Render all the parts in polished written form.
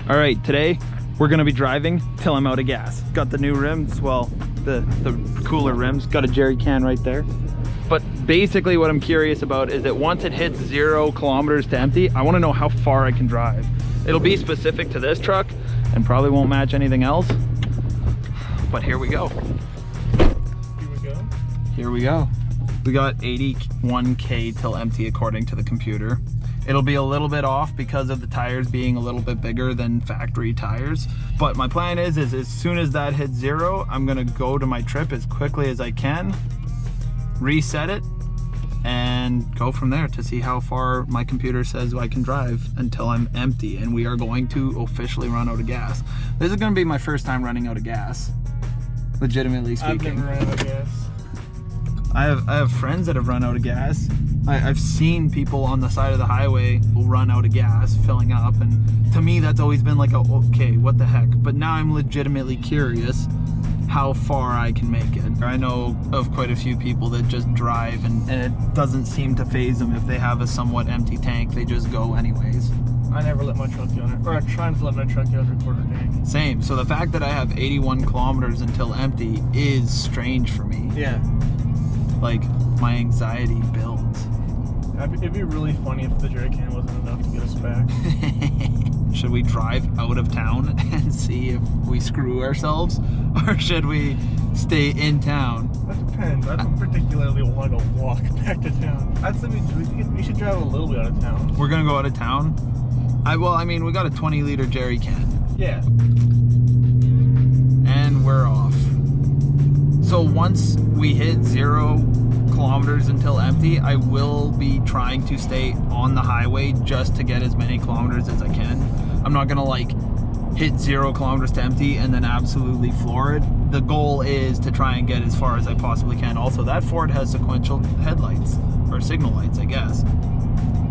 All right, today we're gonna be driving till I'm out of gas. Got the new rims, well, the cooler rims. Got a jerry can right there. But basically what I'm curious about is that once it hits 0 kilometers to empty, I wanna know how far I can drive. It'll be specific to this truck and probably won't match anything else. But here we go. Here we go. Here we go. We got 81K till empty according to the computer. It'll be a little bit off because of the tires being a little bit bigger than factory tires. But my plan is as soon as that hits 0, I'm gonna go to my trip as quickly as I can, reset it, and go from there to see how far my computer says I can drive until I'm empty. And we are going to officially run out of gas. This is gonna be my first time running out of gas, legitimately speaking. I've never ran out of gas. I have friends that have run out of gas. I've seen people on the side of the highway who run out of gas filling up, and to me that's always been like, okay, what the heck. But now I'm legitimately curious how far I can make it. I know of quite a few people that just drive and it doesn't seem to faze them if they have a somewhat empty tank. They just go anyways. I never let my truck get under, or I try to let my truck get under a quarter tank. Same. So the fact that I have 81 kilometers until empty is strange for me. Yeah. Like, my anxiety builds. It'd be really funny if the jerry can wasn't enough to get us back. Should we drive out of town and see if we screw ourselves? Or should we stay in town? That depends. I don't particularly want to walk back to town. I'd say we should drive a little bit out of town. We're gonna go out of town? Well, I mean, we got a 20-liter jerry can. Yeah. And we're off. So once we hit 0 kilometers until empty, I will be trying to stay on the highway just to get as many kilometers as I can. I'm not gonna like hit 0 kilometers to empty and then absolutely floor it. The goal is to try and get as far as I possibly can. Also, that Ford has sequential headlights, or signal lights, I guess.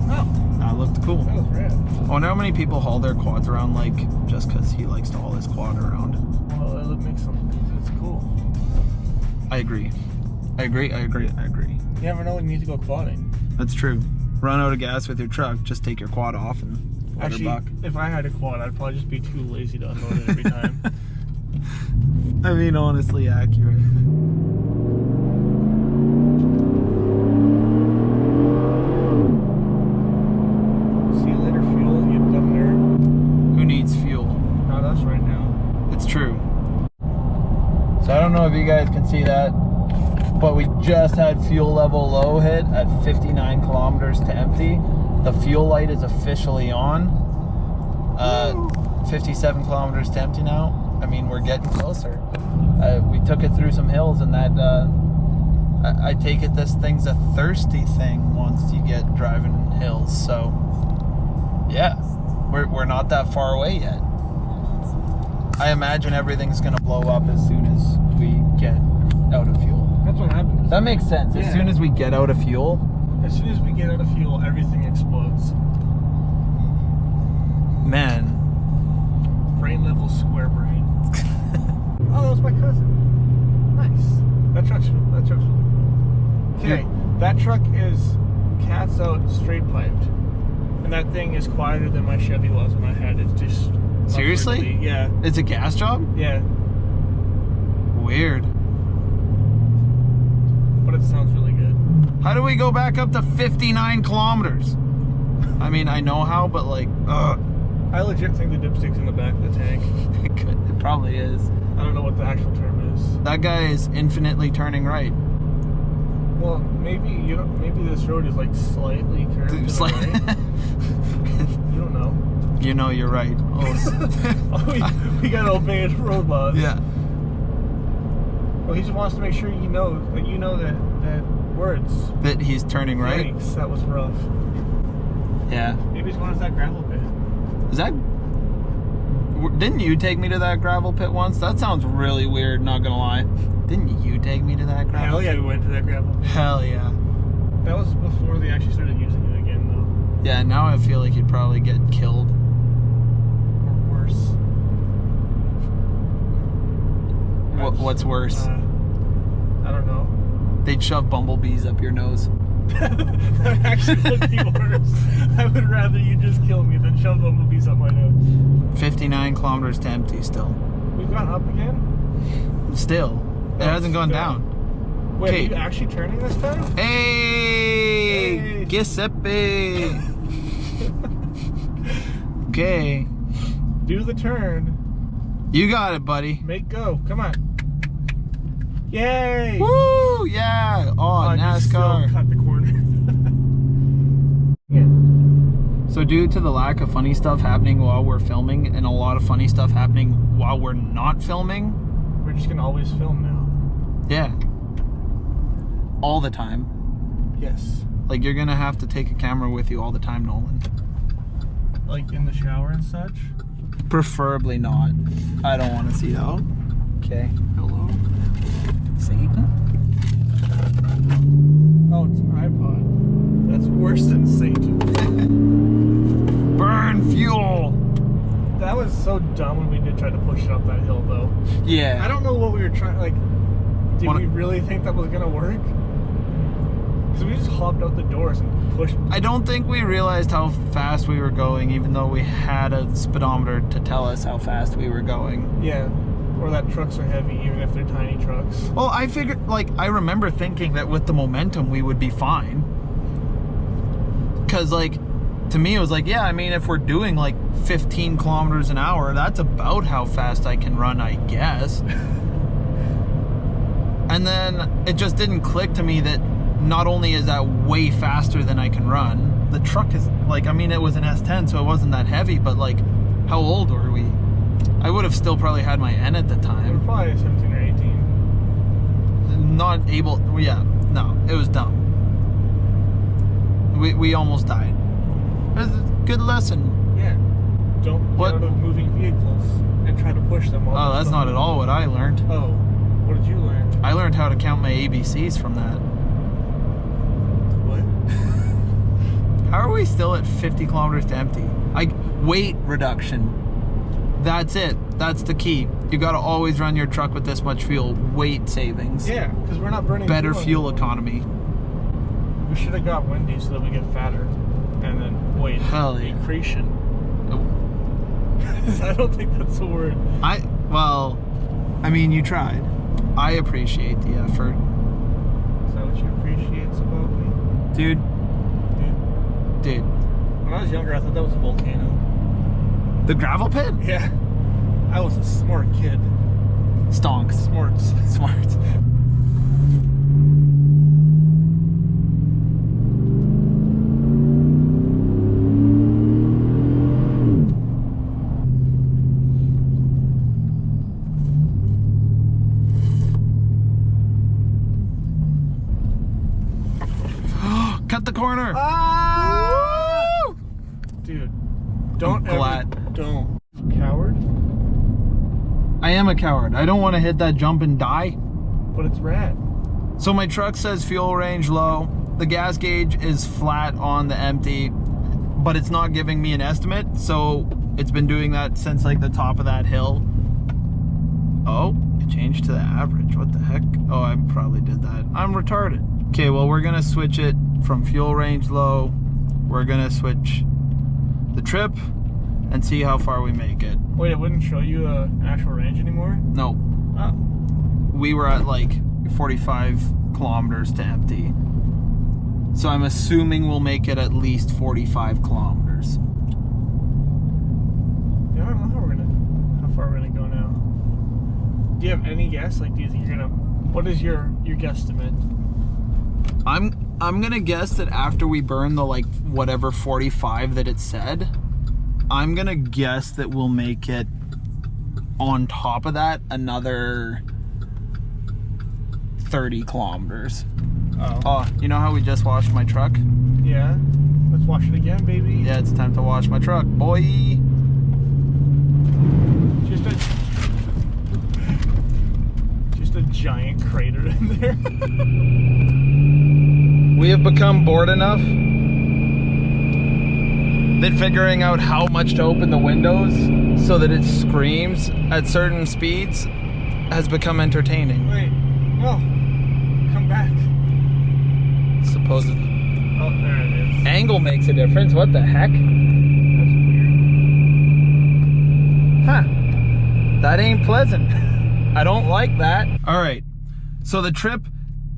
Oh, that looked cool. that was rad. I wonder how many people haul their quads around, like, just because he likes to haul his quad around. Well, it makes them, it's cool. I agree. I agree. You never know when you need to go quadding. That's true. Run out of gas with your truck, just take your quad off and let her buck. If I had a quad, I'd probably just be too lazy to unload it every time. I mean, honestly accurate. See you later, fuel, you governor. Who needs fuel? Not us right now. It's true. So I don't know if you guys can see that, but we just had fuel level low hit at 59 kilometers to empty. The fuel light is officially on. 57 kilometers to empty now. I mean, we're getting closer. We took it through some hills, and that I take it this thing's a thirsty thing once you get driving in hills. So yeah, we're not that far away yet. I imagine everything's gonna blow up as soon as we get out of fuel. That's what happens. That makes sense. As soon as we get out of fuel. As soon as we get out of fuel, everything explodes. Man. Brain level square brain. Oh, that was my cousin. Nice. That truck's really cool. Okay, that truck is cat's out straight piped. And that thing is quieter than my Chevy was when I had it. Just seriously? Yeah. It's a gas job? Yeah. Weird. But it sounds really good. How do we go back up to 59 kilometers? I mean, I know how, but like, I legit think the dipstick's in the back of the tank. It probably is. I don't know what the actual term is. That guy is infinitely turning right. Well, maybe maybe this road is like slightly curved to the right. You don't know. You know you're right. Oh, we gotta obey road laws. Yeah. Well, he just wants to make sure you know that words. That he's turning right? Yikes, that was rough. Yeah. Maybe he's going to that gravel pit. Is that... Didn't you take me to that gravel pit once? That sounds really weird, not gonna lie. Didn't you take me to that gravel pit? Hell yeah, we went to that gravel pit. Hell yeah. That was before they actually started using it again, though. Yeah, now I feel like you'd probably get killed. Or worse. What's worse? I don't know. They'd shove bumblebees up your nose. That actually would be worse. I would rather you just kill me than shove bumblebees up my nose. 59 kilometers to empty still. We've gone up again? Still. It hasn't gone down. Wait, are you actually turning this time? Hey! Giuseppe! Okay. Do the turn. You got it, buddy. Make go. Come on. Yay! Woo! Yeah! Oh, You still NASCAR. cut the corner. Yeah. So due to the lack of funny stuff happening while we're filming and a lot of funny stuff happening while we're not filming. We're just gonna always film now. Yeah. All the time. Yes. Like you're gonna have to take a camera with you all the time, Nolan. Like in the shower and such? Preferably not. I don't want to see that. Okay. Hello. Satan? Oh, it's an iPod. That's worse than Satan. Burn fuel! That was so dumb when we did try to push it up that hill, though. Yeah. I don't know what we were trying. Like, did we really think that was gonna work? Because we just hopped out the doors and pushed. I don't think we realized how fast we were going, even though we had a speedometer to tell us how fast we were going. Yeah. Or that trucks are heavy, even if they're tiny trucks. Well, I figured, like, I remember thinking that with the momentum we would be fine. Because, like, to me it was like, yeah, I mean, if we're doing like 15 kilometers an hour, that's about how fast I can run, I guess. And then it just didn't click to me that not only is that way faster than I can run, the truck is, like, I mean, it was an S10, so it wasn't that heavy, but, like, how old were we? I would have still probably had my N at the We're time. probably 17 or 18. Not able, yeah, no, it was dumb. We almost died. It was a good lesson. Yeah. Don't get out of moving vehicles and try to push them. Oh, that's not at all what I learned. Oh, what did you learn? I learned how to count my ABCs from that. What? How are we still at 50 kilometers to empty? Weight reduction. That's it. That's the key. You got to always run your truck with this much fuel. Weight savings. Yeah, because we're not burning Better fuel economy. We should have got windy so that we get fatter. And then, wait. Hell yeah. Accretion. I don't think that's a word. Well, I mean, you tried. I appreciate the effort. Is that what you appreciate about me? Dude. When I was younger, I thought that was a volcano. The gravel pit? Yeah. I was a smart kid. Stonks. Smarts. Smart. Cut the corner. Ah! Dude, don't don't. Coward? I am a coward. I don't want to hit that jump and die. But it's rad. So my truck says fuel range low. The gas gauge is flat on the empty, but it's not giving me an estimate. So it's been doing that since like the top of that hill. Oh, it changed to the average. What the heck? Oh, I probably did that. I'm retarded. Okay, well, we're gonna switch it from fuel range low. We're gonna switch the trip and see how far we make it. Wait, it wouldn't show you actual range anymore? No. Oh. We were at like 45 kilometers to empty. So I'm assuming we'll make it at least 45 kilometers. Yeah, I don't know how far we're gonna go now. Do you have any guess? Like, do you think you're gonna? What is your guesstimate? I'm gonna guess that after we burn the like whatever 45 that it said, I'm gonna guess that we'll make it on top of that another 30 kilometers. Oh, you know how we just washed my truck? Yeah. Let's wash it again, baby. Yeah, it's time to wash my truck, boy. Just a giant crater in there. We have become bored enough that figuring out how much to open the windows so that it screams at certain speeds has become entertaining. Wait, no, come back. Supposedly. Oh, there it is. Angle makes a difference. What the heck? That's weird. Huh. That ain't pleasant. I don't like that. All right. So the trip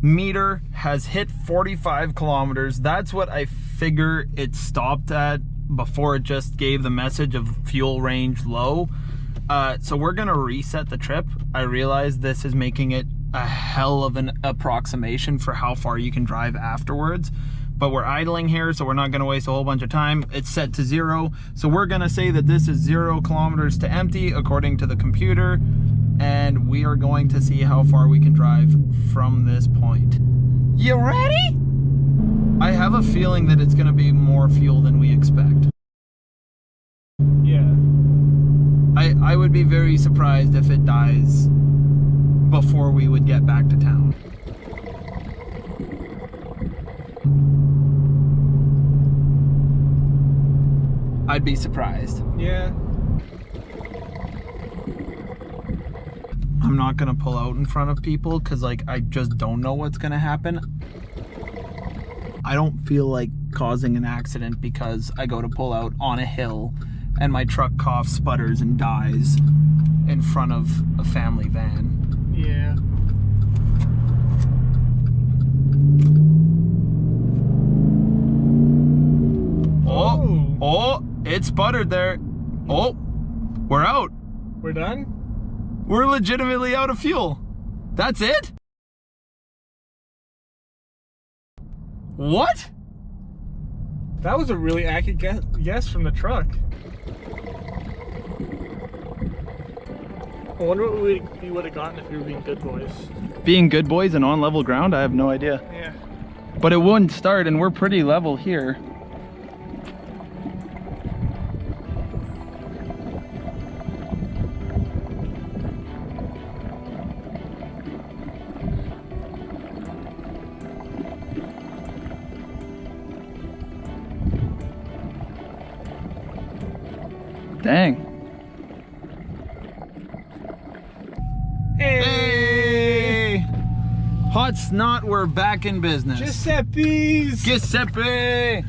meter has hit 45 kilometers. That's what I figure it stopped at before it just gave the message of fuel range low. So we're gonna reset the trip. I realize this is making it a hell of an approximation for how far you can drive afterwards, but we're idling here, so we're not gonna waste a whole bunch of time. It's set to 0. So we're gonna say that this is 0 kilometers to empty according to the computer, and we are going to see how far we can drive from this point. You ready? I have a feeling that it's gonna be more fuel than we expect. Yeah. I would be very surprised if it dies before we would get back to town. I'd be surprised. Yeah. I'm not gonna pull out in front of people because like I just don't know what's gonna happen. I don't feel like causing an accident because I go to pull out on a hill and my truck coughs, sputters, and dies in front of a family van. Yeah. Oh, it sputtered there. Oh, we're out. We're done? We're legitimately out of fuel. That's it? What? That was a really accurate guess from the truck. I wonder what we would have gotten if we were being good boys. Being good boys and on level ground, I have no idea. Yeah. But it wouldn't start, and we're pretty level here. Dang. Hey! Hot snot, we're back in business. Giuseppe's! Giuseppe!